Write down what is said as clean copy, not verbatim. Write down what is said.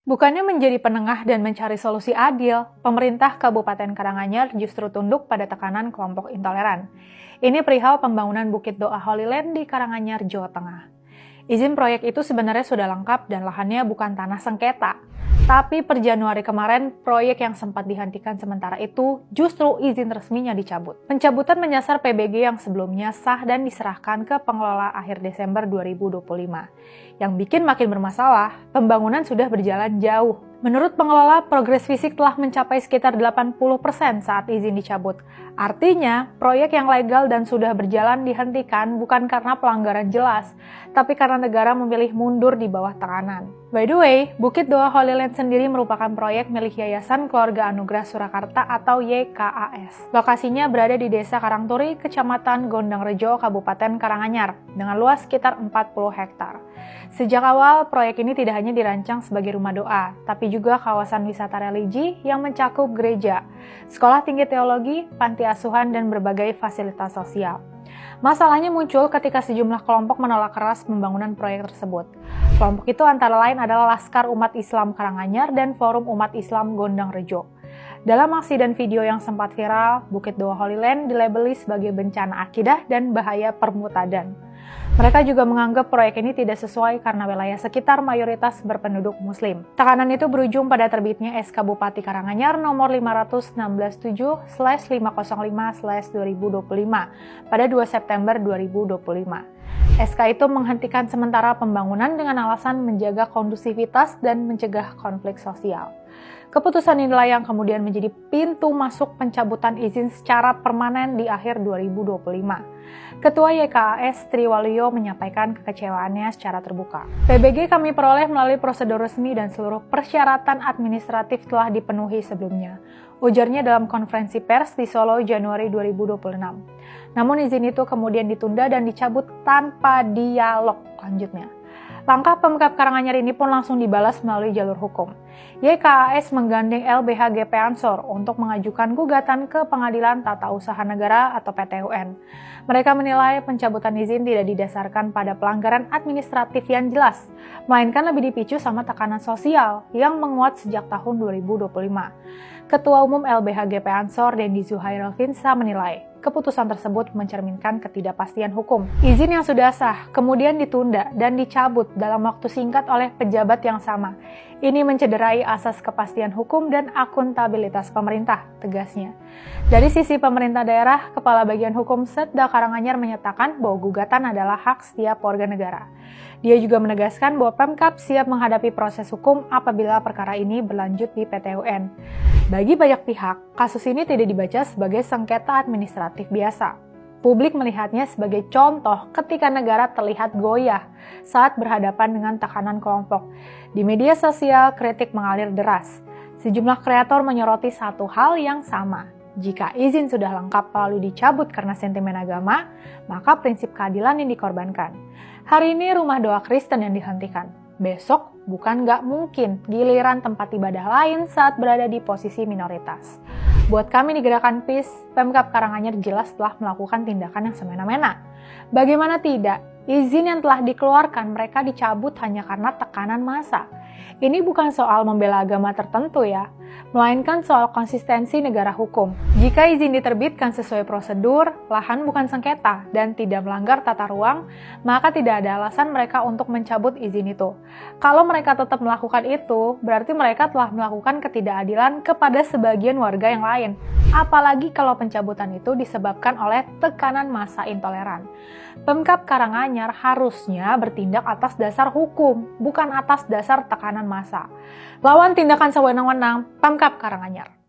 Bukannya menjadi penengah dan mencari solusi adil, pemerintah Kabupaten Karanganyar justru tunduk pada tekanan kelompok intoleran. Ini perihal pembangunan Bukit Doa Holy Land di Karanganyar, Jawa Tengah. Izin proyek itu sebenarnya sudah lengkap dan lahannya bukan tanah sengketa. Tapi per Januari kemarin, proyek yang sempat dihentikan sementara itu justru izin resminya dicabut. Pencabutan menyasar PBG yang sebelumnya sah dan diserahkan ke pengelola akhir Desember 2025. Yang bikin makin bermasalah, pembangunan sudah berjalan jauh. Menurut pengelola, progres fisik telah mencapai sekitar 80% saat izin dicabut. Artinya, proyek yang legal dan sudah berjalan dihentikan bukan karena pelanggaran jelas, tapi karena negara memilih mundur di bawah tekanan. By the way, Bukit Doa Holy Land sendiri merupakan proyek milik Yayasan Keluarga Anugerah Surakarta atau YKAS. Lokasinya berada di Desa Karangturi, Kecamatan Gondangrejo, Kabupaten Karanganyar, dengan luas sekitar 40 hektar. Sejak awal, proyek ini tidak hanya dirancang sebagai rumah doa, tapi juga kawasan wisata religi yang mencakup gereja, sekolah tinggi teologi, panti asuhan, dan berbagai fasilitas sosial. Masalahnya muncul ketika sejumlah kelompok menolak keras pembangunan proyek tersebut. Kelompok itu antara lain adalah Laskar Umat Islam Karanganyar dan Forum Umat Islam Gondangrejo. Dalam aksi dan video yang sempat viral, Bukit Doa Holy Land dilabeli sebagai bencana akidah dan bahaya permutadan. Mereka juga menganggap proyek ini tidak sesuai karena wilayah sekitar mayoritas berpenduduk Muslim. Tekanan itu berujung pada terbitnya SK Bupati Karanganyar nomor 516-7/505/2025 pada 2 September 2025. SK itu menghentikan sementara pembangunan dengan alasan menjaga kondusivitas dan mencegah konflik sosial. Keputusan inilah yang kemudian menjadi pintu masuk pencabutan izin secara permanen di akhir 2025. Ketua YKAS Triwaluyo menyampaikan kekecewaannya secara terbuka. PBG kami peroleh melalui prosedur resmi dan seluruh persyaratan administratif telah dipenuhi sebelumnya, ujarnya dalam konferensi pers di Solo Januari 2026. Namun izin itu kemudian ditunda dan dicabut tanpa dialog, lanjutnya. Langkah Pemkab Karanganyar ini pun langsung dibalas melalui jalur hukum. YKAS menggandeng LBH GP Ansor untuk mengajukan gugatan ke Pengadilan Tata Usaha Negara atau PT-UN. Mereka menilai pencabutan izin tidak didasarkan pada pelanggaran administratif yang jelas, melainkan lebih dipicu sama tekanan sosial yang menguat sejak tahun 2025. Ketua Umum LBH GP Ansor, Dendi Zuhairul Finsa menilai, keputusan tersebut mencerminkan ketidakpastian hukum. Izin yang sudah sah kemudian ditunda dan dicabut dalam waktu singkat oleh pejabat yang sama. Ini mencederai asas kepastian hukum dan akuntabilitas pemerintah, tegasnya. Dari sisi pemerintah daerah, Kepala Bagian Hukum Setda Karanganyar menyatakan bahwa gugatan adalah hak setiap warga negara. Dia juga menegaskan bahwa Pemkab siap menghadapi proses hukum apabila perkara ini berlanjut di PT-UN. Bagi banyak pihak, kasus ini tidak dibaca sebagai sengketa administratif biasa. Publik melihatnya sebagai contoh ketika negara terlihat goyah saat berhadapan dengan tekanan kelompok. Di media sosial, kritik mengalir deras. Sejumlah kreator menyoroti satu hal yang sama. Jika izin sudah lengkap lalu dicabut karena sentimen agama, maka prinsip keadilan yang dikorbankan. Hari ini rumah doa Kristen yang dihentikan. Besok bukan nggak mungkin giliran tempat ibadah lain saat berada di posisi minoritas. Buat kami di Gerakan Peace, Pemkab Karanganyar jelas telah melakukan tindakan yang semena-mena. Bagaimana tidak, izin yang telah dikeluarkan mereka dicabut hanya karena tekanan massa. Ini bukan soal membela agama tertentu ya, melainkan soal konsistensi negara hukum. Jika izin diterbitkan sesuai prosedur, lahan bukan sengketa, dan tidak melanggar tata ruang, maka tidak ada alasan mereka untuk mencabut izin itu. Kalau mereka tetap melakukan itu, berarti mereka telah melakukan ketidakadilan kepada sebagian warga yang lain. Apalagi kalau pencabutan itu disebabkan oleh tekanan massa intoleran. Pemkab Karanganyar harusnya bertindak atas dasar hukum, bukan atas dasar tekanan massa. Lawan tindakan sewenang-wenang Pemkab Karanganyar.